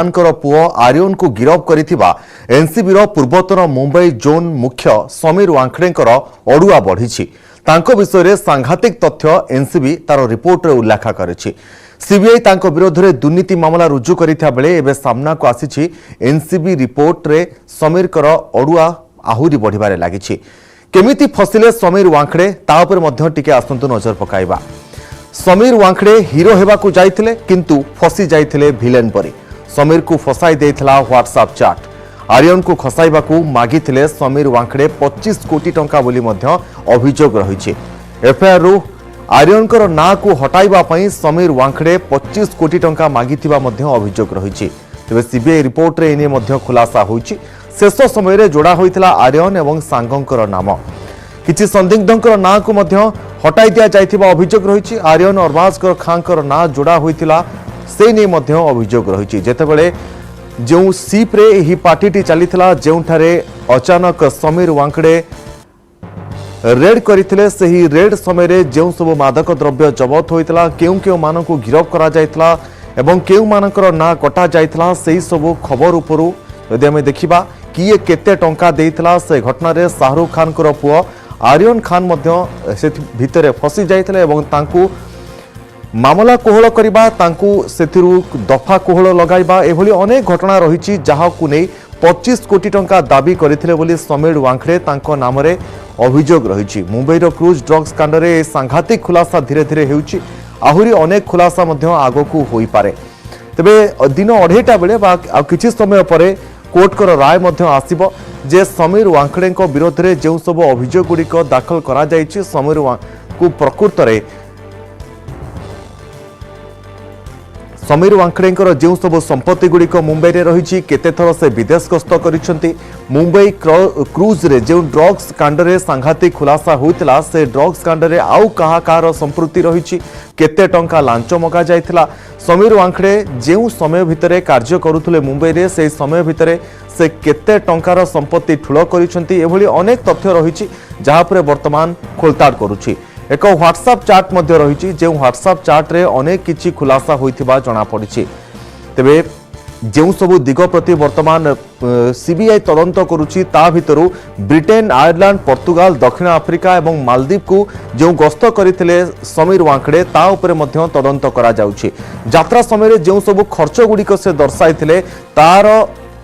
पुओ आर्यन को गिरफ करिथिबा एनसीबी रो पूर्वतन मुंबई जोन मुख्य समीर वांखडेकर अड़ुआ बढ़ी तांको विषय रे सांघातिक तथ्य एनसीबी तार रिपोर्ट रे उल्लेख करिछि। सीबीआई तांको विरोध रे दुर्नीति मामला रुजु करिथा बेले एबे सामना को आसीछि एनसीबी रिपोर्ट रे समीर कर अड़ुआ आहुरी बढ़िबारे लागिछि। केमिति फसिले समीर वांखडे ता उपर मध्य टिके आसंतु नजर पकाइबा। समीर वांखडे हीरो हेबाकू जाइथिले किंतु फसी जाइथिले विलेन परी। समीर को फसाई देइथिला व्हाट्सएप चैट। आर्यन को खसाइबाकू मागिथिले समीर वांखडे 25 कोटी टंका बोली मध्य अभियोग रहिछि। एफआईआर रु आर्यन कर ना को हटाइबा पई समीर वांखडे 25 कोटी टंका मागिथिबा मध्य अभियोग रहिछि। तबे सीबीआई रिपोर्ट रे एने मध्य खुलासा होइछि। शेष समय रे जोड़ा होइथिला आर्यन एवं सांगंकर नाम। किछि संदिग्धंकर ना को मध्य हटाई दिया जाइथिबा अभियोग रहिछि। आर्यन अरबाज खांकर ना जोड़ा होइथिला से नहीं मध्य अभियोग रही। जेतेबेले जो सीप रे ही पार्टी चलीथिला जेउठारे अचानक समीर वांखडे रेड करथिले सही रेड समय रे जो सब मादक द्रव्य जबत होइतला केउ मानकु गिरफ करा जाइतला एवं केउ मानकर ना कटा जाइतला सही सब खबर उपरु यदि हमें देखिबा किए केते टंका देइतला से घटना रे शाहरुख खान कर पुओ आर्यन खान मध्य से भितरे फसी जाइतले एवं तांकु मामला कोहल करबा तांकु सेथिरु दफा कोहल लगाइबा एभली अनेक घटना रहिछि जहाकु नै 25 कोटी टंका दाबी करिथिले बोली समीर वांखडे तांको नामरे अभियोग रहिछि। मुंबई रो क्रूज ड्रग्स कांड रे सांघातिक खुलासा धीरे धीरे हेउछि। आहुरी अनेक खुलासा मध्य आगोकु होई पारे। तबे दिन 2:30 बेले बा किछि समय परे कोर्ट कर राय मध्य आसीबो जे समीर वांखडे को विरोध रे जेउ सब अभियोग गुडिक दाखल करा जाइछि समीर को प्रकृत रे समीर वांखडेकर जो सब संपत्ति गुड़िक मुंबई रे रही केते थर से विदेश गस्त करिसेंती। मुंबई क्रूज रे जो ड्रग्स कांड रे सांघातिक खुलासा होइतला से ड्रग्स कांड रे आउ कहा कार संपृक्ति रही केते टंका लांच मगा जाइतला। समीर वांखडे जो समय भितरे कार्य करुथले मुंबई रे से समय भितरे से केते टंकार संपत्ति ठुल करिसेंती एभली अनेक तथ्य रही जहा पर वर्तमान खोलताड़ करुछि। एक व्हाट्सएप चैट मध्य रही जो व्हाट्सएप चैट रे अनेक किछि खुलासा होइथिबा जणा पड़िछि। तेबे जो सब दिग प्रति वर्तमान सीबीआई तदंत करुछि ता भितरु ब्रिटेन आयरलैंड पोर्तुगाल दक्षिण आफ्रिका एवं मालदीव को जो गस्त करथिले समीर वांखडे ता उपरे मध्य तदंत करा जाउछि। यात्रा समय जो सब खर्च गुड़िक से दर्शाइथिले तार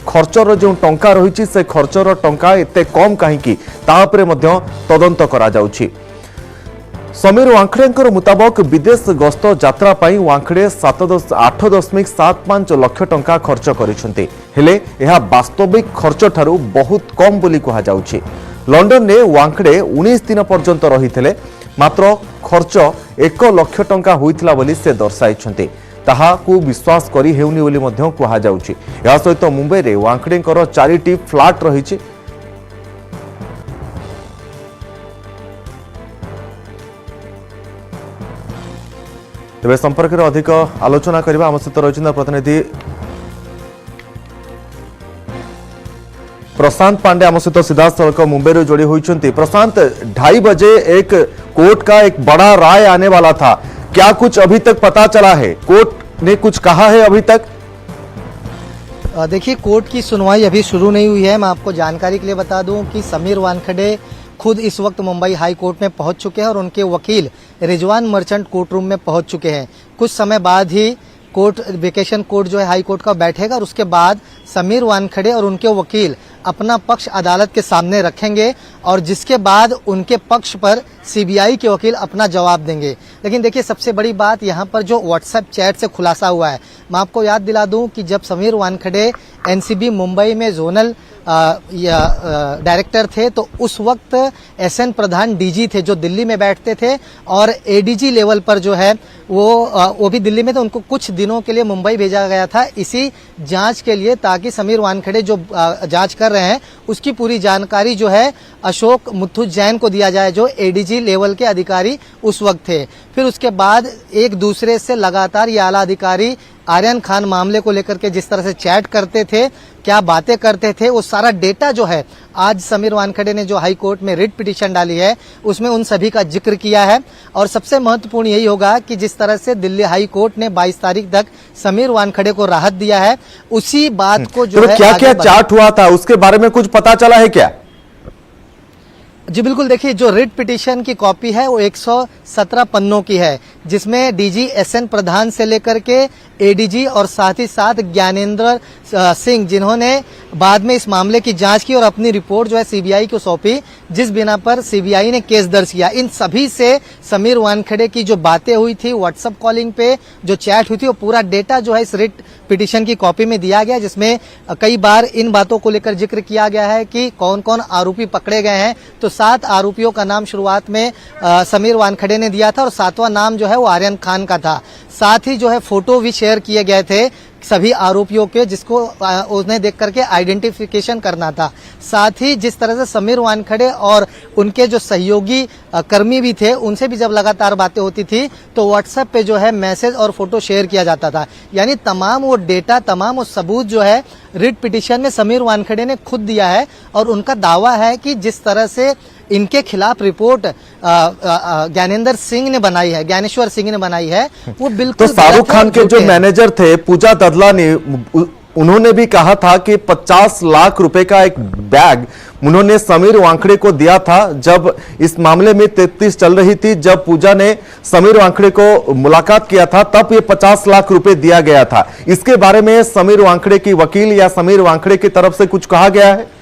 खर्चर जो टंका रही से खर्चर टंका एते कम कहीं ता उपरे मध्य तदंत करा जाउछि। समीर वांखडेकर मुताबक विदेश गस्त यात्रा पाई वांखडे 8.75 लाख टंका खर्च करिसेंती हेले यह वास्तविक खर्च ठारू बहुत कम बोली कहा जाउछि। लंडन ने वांखडे 19 दिन पर्यंत रहिथिले मात्र खर्च 1 लाख टंका होइथिला बोली से दर्शाइछंती ताहा को विश्वास करी हेउनी बोली मध्य कहा जाउछि। या सहित मुंबई रे वांखडेकर 4टी फ्लैट रहिछि। तेज संपर्क में अधिक आलोचना करबा आम सहित रही प्रतिनिधि प्रशांत पांडे आम सहित सीधा सड़क मुंबई जोड़ी होती। प्रशांत 2:30 बजे एक कोर्ट का एक बड़ा राय आने वाला था, क्या कुछ अभी तक पता चला है? कोर्ट ने कुछ कहा है अभी तक? देखिए, कोर्ट की सुनवाई अभी शुरू नहीं हुई है। मैं आपको जानकारी के लिए बता दूं कि समीर वानखेड़े खुद इस वक्त मुंबई हाई कोर्ट में पहुंच चुके हैं और उनके वकील रिजवान मर्चेंट कोर्ट रूम में पहुंच चुके हैं। कुछ समय बाद ही कोर्ट वेकेशन कोर्ट जो है हाई कोर्ट का बैठेगा और उसके बाद समीर वानखेड़े और उनके वकील अपना पक्ष अदालत के सामने रखेंगे और जिसके बाद उनके पक्ष पर सीबीआई के वकील अपना जवाब देंगे। लेकिन देखिए, सबसे बड़ी बात यहाँ पर जो व्हाट्सएप चैट से खुलासा हुआ है, मैं आपको याद दिला दूं कि जब समीर वानखेड़े एनसीबी मुंबई में जोनल डायरेक्टर थे तो उस वक्त एसएन प्रधान डीजी थे जो दिल्ली में बैठते थे और एडीजी लेवल पर जो है वो भी दिल्ली में थे। उनको कुछ दिनों के लिए मुंबई भेजा गया था इसी जांच के लिए, ताकि समीर वानखेड़े जो जांच कर रहे हैं उसकी पूरी जानकारी जो है अशोक मुथुट जैन को दिया जाए, जो एडीजी एडीजी लेवल के अधिकारी उस वक्त थे। फिर उसके बाद एक दूसरे से लगातार ये आला अधिकारी आर्यन खान मामले को लेकर के जिस तरह से चैट करते थे, क्या बातें करते थे, वो सारा डेटा जो है आज समीर वानखेड़े ने जो हाई कोर्ट में रिट पिटीशन डाली है उसमें उन सभी का जिक्र किया है। और सबसे महत्वपूर्ण यही होगा कि जिस तरह से दिल्ली हाई कोर्ट ने 22 तारीख तक समीर वानखेड़े को राहत दिया है, उसी बात को जो है क्या क्या चार्ट हुआ था उसके बारे में कुछ पता चला है क्या? जी बिल्कुल, देखिए जो रिट पिटीशन की कॉपी है वो 117 पन्नों की है, जिसमें डीजी एसएन प्रधान से लेकर के एडीजी और साथ ही साथ ज्ञानेंद्र सिंह, जिन्होंने बाद में इस मामले की जांच की और अपनी रिपोर्ट जो है सीबीआई को सौंपी, जिस बिना पर सीबीआई ने केस दर्ज किया, इन सभी से समीर वानखेड़े की जो बातें हुई थी, व्हाट्सएप कॉलिंग पे जो चैट हुई थी, वो पूरा डेटा जो है इस रिट पिटीशन की कॉपी में दिया गया, जिसमें कई बार इन बातों को लेकर जिक्र किया गया है कि कौन कौन आरोपी पकड़े गए हैं। तो 7 आरोपियों का नाम शुरुआत में समीर वानखेड़े ने दिया था और 7वां नाम जो है वो आर्यन खान का था। साथ ही जो है फोटो भी शेयर किए गए थे सभी आरोपियों के, जिसको उन्हें देख करके आइडेंटिफिकेशन करना था। साथ ही जिस तरह से समीर वानखेड़े और उनके जो सहयोगी कर्मी भी थे, उनसे भी जब लगातार बातें होती थी तो व्हाट्सएप पे जो है मैसेज और फोटो शेयर किया जाता था। यानी तमाम वो डेटा, तमाम वो सबूत जो है रिट पिटीशन में समीर वानखेड़े ने खुद दिया है। और उनका दावा है कि जिस तरह से इनके खिलाफ रिपोर्ट ज्ञानेंद्र सिंह ने बनाई है, ज्ञानेश्वर सिंह ने बनाई है, वो बिल्कुल तो शाहरुख खान के जो मैनेजर थे पूजा ददलानी, उन्होंने भी कहा था कि 50 लाख रुपए का एक बैग उन्होंने समीर वानखेड़े को दिया था। जब इस मामले में 33 चल रही थी, जब पूजा ने समीर वानखेड़े को मुलाकात किया था, तब ये 50 लाख रुपए दिया गया था। इसके बारे में समीर वानखेड़े की वकील या समीर वानखेड़े की तरफ से कुछ कहा गया है?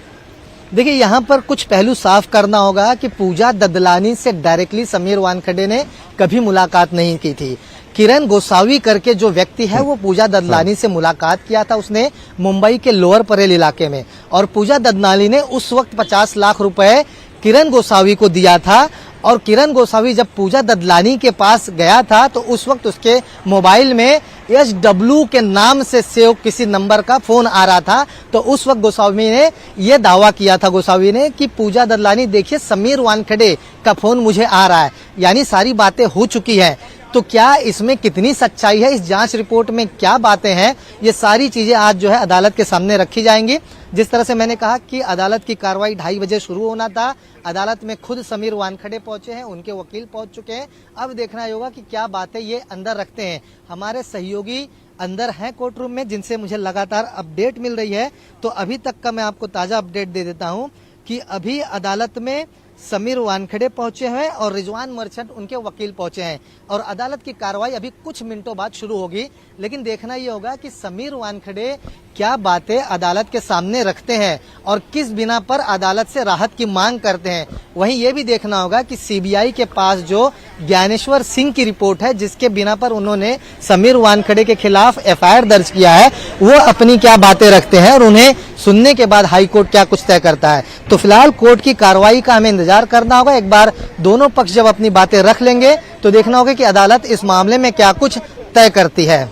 देखिए, यहाँ पर कुछ पहलू साफ करना होगा कि पूजा ददलानी से डायरेक्टली समीर वानखेड़े ने कभी मुलाकात नहीं की थी। किरण गोसावी करके जो व्यक्ति है वो पूजा ददलानी से मुलाकात किया था, उसने मुंबई के लोअर परेल इलाके में, और पूजा ददलानी ने उस वक्त 50 लाख रुपए किरण गोसावी को दिया था। और किरण गोसावी जब पूजा ददलानी के पास गया था तो उस वक्त उसके मोबाइल में SW के नाम से सेव किसी नंबर का फोन आ रहा था। तो उस वक्त गोसावी ने यह दावा किया था, गोसावी ने, कि पूजा ददलानी देखिए समीर वानखेड़े का फोन मुझे आ रहा है। यानी सारी बातें हो चुकी हैं। तो क्या इसमें कितनी सच्चाई है, इस जांच रिपोर्ट में क्या बातें हैं, ये सारी चीजें आज जो है अदालत के सामने रखी जाएंगी। जिस तरह से मैंने कहा कि अदालत की कार्रवाई 2:30 बजे शुरू होना था, अदालत में खुद समीर वानखेड़े पहुंचे हैं, उनके वकील पहुंच चुके हैं। अब देखना होगा कि क्या बातें ये अंदर रखते हैं। हमारे सहयोगी अंदर हैं कोर्ट रूम में, जिनसे मुझे लगातार अपडेट मिल रही है। तो अभी तक का मैं आपको ताजा अपडेट दे देता हूं कि अभी अदालत में समीर वानखेड़े पहुंचे हैं और रिजवान मर्चेंट उनके वकील पहुंचे हैं, और अदालत की कार्रवाई अभी कुछ मिनटों बाद शुरू होगी। लेकिन देखना यह होगा कि समीर वानखेड़े क्या बातें अदालत के सामने रखते हैं और किस बिना पर अदालत से राहत की मांग करते हैं। वहीं यह भी देखना होगा कि सीबीआई के पास जो ज्ञानेश्वर सिंह की रिपोर्ट है, जिसके बिना पर उन्होंने समीर वानखेड़े के खिलाफ FIR दर्ज किया है, वो अपनी क्या बातें रखते हैं और उन्हें सुनने के बाद हाईकोर्ट क्या कुछ तय करता है। तो फिलहाल कोर्ट की कार्रवाई का हमें इंतजार करना होगा। एक बार दोनों पक्ष जब अपनी बातें रख लेंगे तो देखना होगा कि अदालत इस मामले में क्या कुछ तय करती है।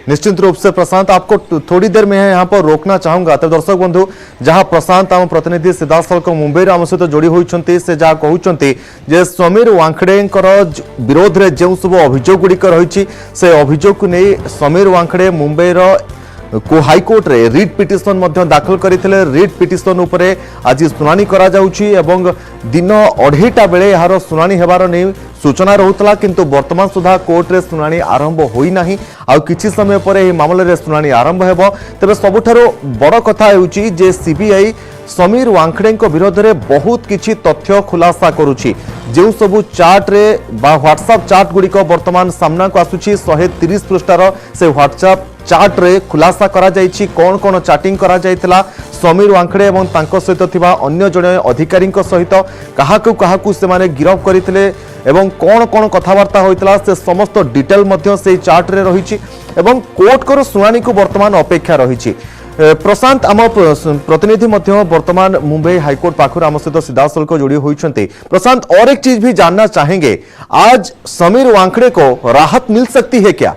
निश्चित रूप से प्रशांत, आपको थोड़ी देर में यहाँ पर रोकना चाहूंगा। तो दर्शक बंधु, जहां प्रशांत आम प्रतिनिधि सीधासख मुंबई आम सहित जोड़ी होती, से जहाँ कहते जे समीर वानखेड़े विरोध में जो सब अभियोग गुड़िक रही, से अभियोग को नहीं समीर वानखेड़े मुंबईर को हाईकोर्ट रे रिट पिटिशन दाखल करते। रिट पिटिशन उपरे आज शुणाणी करा जाउछि एवं दिन 2:30 बेले यार शुणाणी हेबार नहीं सूचना रहुतला, किंतु वर्तमान सुधा कोर्ट रे शुणाणी आरंभ होई नाही। आउ किछि समय पर एही मामले रे शुणाणी आरंभ हेबो। तबे सबुठारो बड़ कथा हेउछि जे सीबीआई समीर वानखेड़े विरोध में बहुत किछि तथ्य खुलासा करुछि। जो सबु चार्ट रे बा व्हाट्सएप चार्ट गुड़िक वर्तमान सामना को आसुछि, 130 पृष्ठार से व्हाट्सएप चार्ट रे खुलासा करा जाइछि कौन कौन चैटिंग करा जाइतला समीर वानखेड़े एवं तांको सहित थिबा अन्य जणे अधिकारी सहित काहाकु काहाकु से माने गिरफ करथिले एवं कौन कौन कथावार्ता होइतला से समस्त डिटेल मध्य से चार्ट रे रहिछि एवं कोर्ट को शुणाणी को वर्तमान अपेक्षा रहिछि। प्रशांत, आम प्रतिनिधि वर्तमान मुंबई हाईकोर्ट पाखुर आम सहित सीधासख जोड़ी होती। प्रशांत, और एक चीज भी जानना चाहेंगे, आज समीर वानखेड़े को राहत मिल सकती है क्या?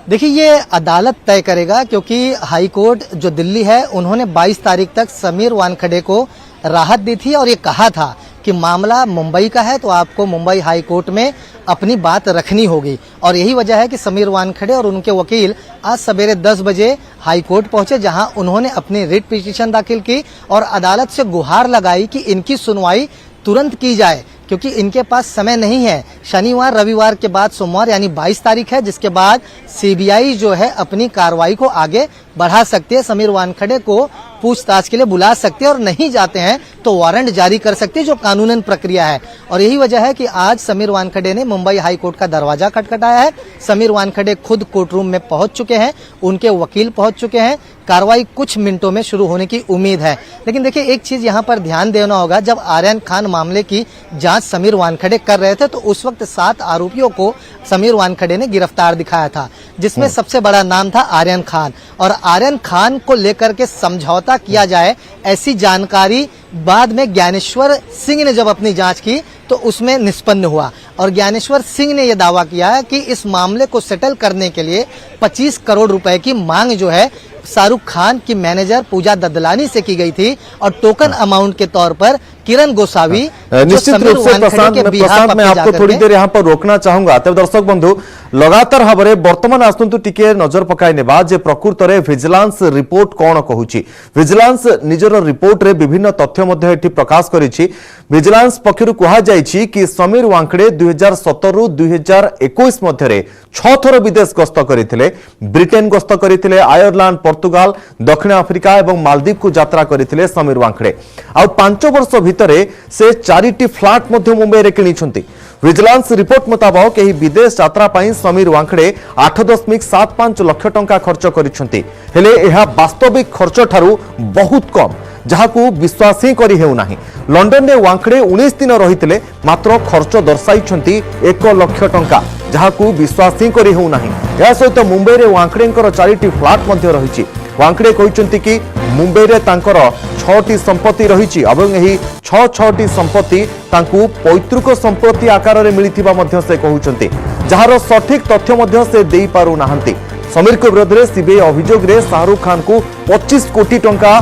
देखिए ये अदालत तय करेगा, क्योंकि हाई कोर्ट जो दिल्ली है उन्होंने 22 तारीख तक समीर वानखेड़े को राहत दी थी और ये कहा था कि मामला मुंबई का है तो आपको मुंबई हाई कोर्ट में अपनी बात रखनी होगी। और यही वजह है कि समीर वानखेड़े और उनके वकील आज सवेरे 10 बजे हाई कोर्ट पहुंचे, जहां उन्होंने अपनी रिट पिटीशन दाखिल की और अदालत से गुहार लगाई कि इनकी सुनवाई तुरंत की जाए, क्योंकि इनके पास समय नहीं है। शनिवार रविवार के बाद सोमवार यानी 22 तारीख है, जिसके बाद सीबीआई जो है अपनी कार्रवाई को आगे बढ़ा सकती है, समीर वानखेड़े को पूछताछ के लिए बुला सकते हैं और नहीं जाते हैं तो वारंट जारी कर सकते हैं, जो कानूनन प्रक्रिया है। और यही वजह है कि आज समीर वानखेड़े ने मुंबई हाई कोर्ट का दरवाजा खटखटाया है। समीर वानखेड़े खुद कोर्ट रूम में पहुंच चुके हैं, उनके वकील पहुंच चुके हैं। कार्रवाई कुछ मिनटों में शुरू होने की उम्मीद है। लेकिन देखिए एक चीज यहाँ पर ध्यान देना होगा, जब आर्यन खान मामले की जांच समीर वानखेड़े कर रहे थे तो उस वक्त 7 आरोपियों को समीर वानखेड़े ने गिरफ्तार दिखाया था, जिसमें सबसे बड़ा नाम था आर्यन खान। और आर्यन खान को लेकर के समझौता किया जाए, ऐसी जानकारी बाद में ज्ञानेश्वर सिंह ने जब अपनी जांच की तो उसमें निष्पन्न हुआ। और ज्ञानेश्वर सिंह ने यह दावा किया कि इस मामले को सेटल करने के लिए 25 करोड़ रुपए की मांग जो है शाहरुख खान की मैनेजर पूजा ददलानी से की गई थी, और टोकन अमाउंट के तौर पर किरण गोसावी निश्चित रूप से प्रशांत मैं आपको थोड़ी देर यहाँ पर रोकना चाहूंगा। तब दर्शक बंधु लगातार भाव में बर्तमान आसतु टिके नजर पकाई नेबा जे प्रकृत में विजिलेंस रिपोर्ट कौन कहूची। विजिलेंस निजर रिपोर्ट रे विभिन्न तथ्य मध्य एठी प्रकाश करिछि। विजिलेंस पक्षरु कहा जायछि कि समीर वानखेड़े 2017 रु 2021 मध्य 6 थर विदेश गस्त करथिले, ब्रिटेन गस्त करथिले, आयरलैंड, पोर्तुगाल, दक्षिण आफ्रिका एवं मालदीव को यात्रा करथिले समीर वानखेड़े। आ 5 वर्ष भितरे से 4टी फ्लैट मध्य मुंबई रे किनिछंती। विजिलेंस रिपोर्ट मुताबिक एही विदेश यात्रा पई समीर वानखेड़े 8.75 लाख टंका खर्च करिछंती, हेले एहा वास्तविक खर्च ठारू बहुत कम, जहाकू विश्वास ही करि हेउ नाही। लंडन रे वानखेड़े 19 दिन रहितले, मात्र खर्च दर्शाइछंती 1 लाख टंका, जहाकू विश्वास ही करि हेउ नाही। या सहित मुंबई रे वानखेड़ेंकर 4टी फ्लैट मध्य रहिछि। वानखेड़े कहिछंती कि मुंबई रे तांकर 6टी संपत्ति रहिछि एवं एही 6टी संपत्ति तांकू पैतृक संपत्ति आकार रे मिलिथिबा मध्य से कहउछंती, जहार सठिक तथ्य मध्य से देई पारु नाहंती। समीर के विरोध में सीबीआई अभियोग रे शाहरुख खान को 25 कोटी टंका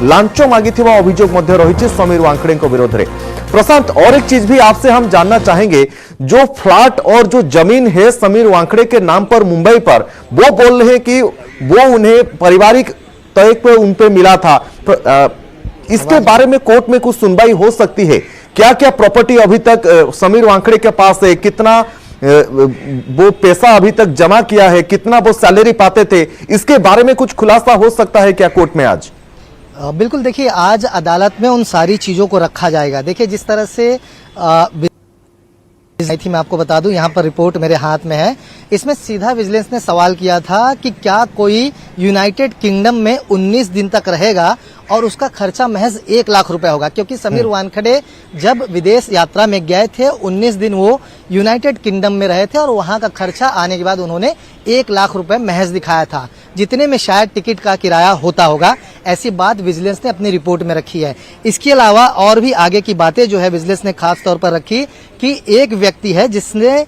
लांच मागिथिबा अभियोग मध्य रहिछि समीर वानखेड़े को विरोध में। प्रशांत, और एक चीज भी आपसे हम जानना चाहेंगे, जो फ्लैट और जो जमीन है समीर वानखेड़े के नाम पर मुंबई पर, वो बोल रहे हैं कि वो उन्हें पारिवारिक तय पे उन पे मिला था। इसके बारे में कोर्ट में कुछ सुनवाई हो सकती है? क्या क्या प्रॉपर्टी अभी तक समीर वानखेड़े के पास है, कितना वो पैसा अभी तक जमा किया है, कितना वो सैलरी पाते थे, इसके बारे में कुछ खुलासा हो सकता है क्या कोर्ट में आज? बिल्कुल, देखिए आज अदालत में उन सारी चीजों को रखा जाएगा। देखिए जिस तरह से थी, मैं आपको बता दूं, यहाँ पर रिपोर्ट मेरे हाथ में है। इसमें सीधा विजिलेंस ने सवाल किया था कि क्या कोई यूनाइटेड किंगडम में 19 दिन तक रहेगा और उसका खर्चा महज 1 लाख रुपए होगा, क्योंकि समीर वानखेड़े जब विदेश यात्रा में गए थे 19 दिन वो यूनाइटेड किंगडम में रहे थे और वहां का खर्चा आने के बाद उन्होंने 1 लाख रुपए महज दिखाया था, जितने में शायद टिकट का किराया होता होगा। ऐसी बात विजिलेंस ने अपनी रिपोर्ट में रखी है। इसके अलावा और भी आगे की बातें जो है विजिलेंस ने खास तौर पर रखी कि एक व्यक्ति है जिसने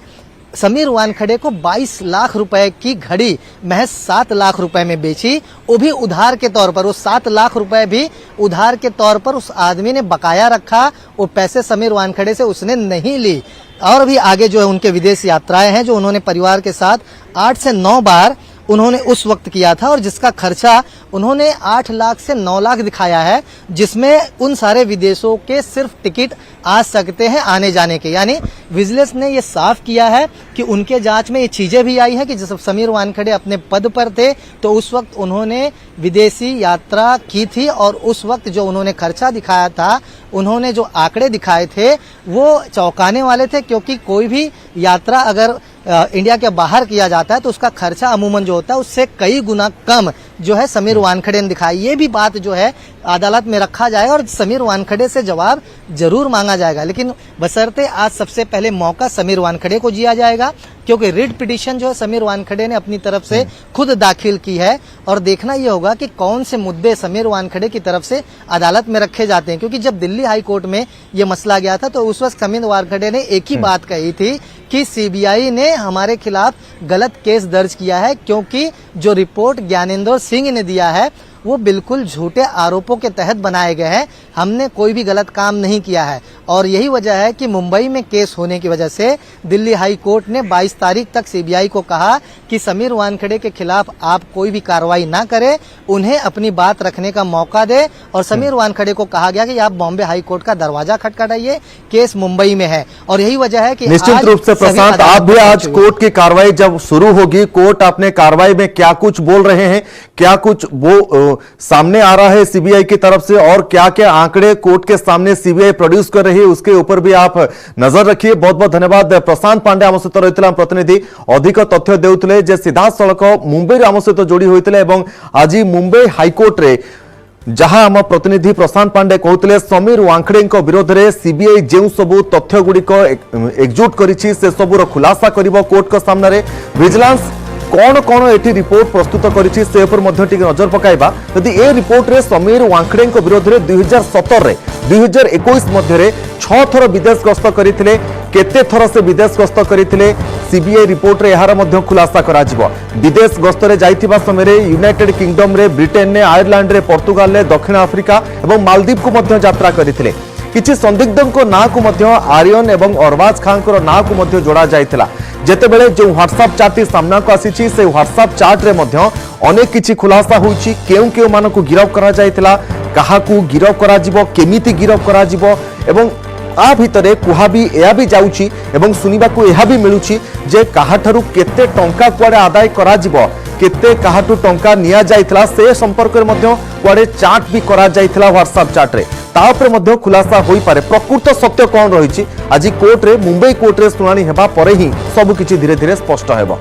समीर वानखेड़े को 22 लाख रुपए की घड़ी महज 7 लाख रुपए में बेची, वो भी उधार के तौर पर। वो 7 लाख रुपए भी उधार के तौर पर उस आदमी ने बकाया रखा, वो पैसे समीर वानखेड़े से उसने नहीं ली। और भी आगे जो है उनके विदेश यात्राएं हैं जो उन्होंने परिवार के साथ 8 से 9 बार उन्होंने उस वक्त किया था, और जिसका खर्चा उन्होंने 8 लाख से 9 लाख दिखाया है, जिसमें उन सारे विदेशों के सिर्फ टिकट आ सकते हैं आने जाने के। यानी विजिलेंस ने ये साफ किया है कि उनके जांच में ये चीजें भी आई है कि जब समीर वानखेड़े अपने पद पर थे तो उस वक्त उन्होंने विदेशी यात्रा की थी, और उस वक्त जो उन्होंने खर्चा दिखाया था, उन्होंने जो आंकड़े दिखाए थे वो चौंकाने वाले थे, क्योंकि कोई भी यात्रा अगर इंडिया के बाहर किया जाता है तो उसका खर्चा अमूमन जो होता है उससे कई गुना कम जो है समीर वानखेड़े ने दिखाया। ये भी बात जो है अदालत में रखा जाएगा और समीर वानखेड़े से जवाब जरूर मांगा जाएगा, लेकिन बशर्ते आज सबसे पहले मौका समीर वानखेड़े को दिया जाएगा, क्योंकि रिट पिटीशन जो है समीर वानखेड़े ने अपनी तरफ से खुद दाखिल की है। और देखना यह होगा कि कौन से मुद्दे समीर वानखेड़े की तरफ से अदालत में रखे जाते हैं, क्योंकि जब दिल्ली हाई कोर्ट में यह मसला गया था तो उस वक्त समीर वानखेड़े ने एक ही बात कही थी कि सीबीआई ने हमारे खिलाफ गलत केस दर्ज किया है, क्योंकि जो रिपोर्ट ज्ञानेंद्र सिंह ने दिया है वो बिल्कुल झूठे आरोपों के तहत बनाए गए हैं, हमने कोई भी गलत काम नहीं किया है। और यही वजह है कि मुंबई में केस होने की वजह से दिल्ली हाई कोर्ट ने 22 तारीख तक सीबीआई को कहा कि समीर वानखेड़े के खिलाफ आप कोई भी कार्रवाई ना करें, उन्हें अपनी बात रखने का मौका दे। और समीर वानखेड़े को कहा गया कि आप बॉम्बे हाई कोर्ट का दरवाजा खटखटाइए, केस मुंबई में है। और यही वजह है कि निश्चित रूप से प्रशांत, आप भी आज कोर्ट की कार्रवाई जब शुरू होगी, कोर्ट अपने कार्रवाई में क्या कुछ बोल रहे हैं, क्या कुछ वो सामने आ रहा है सीबीआई की तरफ से, और क्या क्या आंकड़े कोर्ट के सामने सीबीआई प्रोड्यूस कर रही है, उसके ऊपर भी आप नजर रखिए। बहुत बहुत धन्यवाद। प्रशांत पांडे आम सहित रही प्रतिनिधि अधिक तथ्य देउथिले जे सीधा सड़क मुंबई आम सहित जोड़ी होते और आज मुंबई हाईकोर्ट रे जहां आम प्रतिनिधि प्रशांत पांडे कहते समीर वानखेड़े विरोध में सीबीआई जो सबू तथ्य गुड़िक एकजुट करिछि से सबूर खुलासा करिबो कोर्ट के सामने। विजिलेंस कौन कौन एटी रिपोर्ट प्रस्तुत करिछि से ऊपर मध्य टिके नजर पकाइबा। यदि ए रिपोर्ट रे समीर वानखेड़े विरोध में 2017 रे 2021 मध्य 6 थर विदेश गस्त करथिले, केते थर से विदेश गस्त करथिले सीबीआई रिपोर्ट रे यार मध्य खुलासा करा जिवो। विदेश गस्त रे जाइथिबा समय रे यूनाइटेड किंगडम रे, ब्रिटेन ने, आयरलैंड रे, पोर्तुगाल रे, दक्षिण आफ्रिका एवं मालदीव को मध्य यात्रा करथिले। किछि संदिग्धों ना को मध्य आर्यन एवं अरबाज खान को ना को मध्य जोड़ा जाइथिला। जेतेबेले जो व्हाट्सएप चार्ट सामना को आसीछि से व्हाट्सएप चार्ट रे मध्य अनेक किछि खुलासा होइछि, केउ केउ मानको गिरफ करा जाइथिला, काहाकू गिरफ करा जिवो, केमिति गिरफ करा जिवो, एवं आ भितरे कुहा भी एया भी जाउछि एवं सुनिबाकू एहा भी मिलुछि जे काहाठारु केते टंका कुआडे आदाय करा जिवो, केते काहाटू टंका निया जाइथिला से संपर्क रे मध्य कुआडे चार्ट भी करा जाइथिला व्हाट्सएप चार्ट रे। तापर मध्य खुलासा होई पारे प्रकृत सत्य कौन रही। आज कोर्ट रे, मुंबई कोर्ट रे सुनानी हेबा परे ही सब किछि धीरे धीरे स्पष्ट हेबो।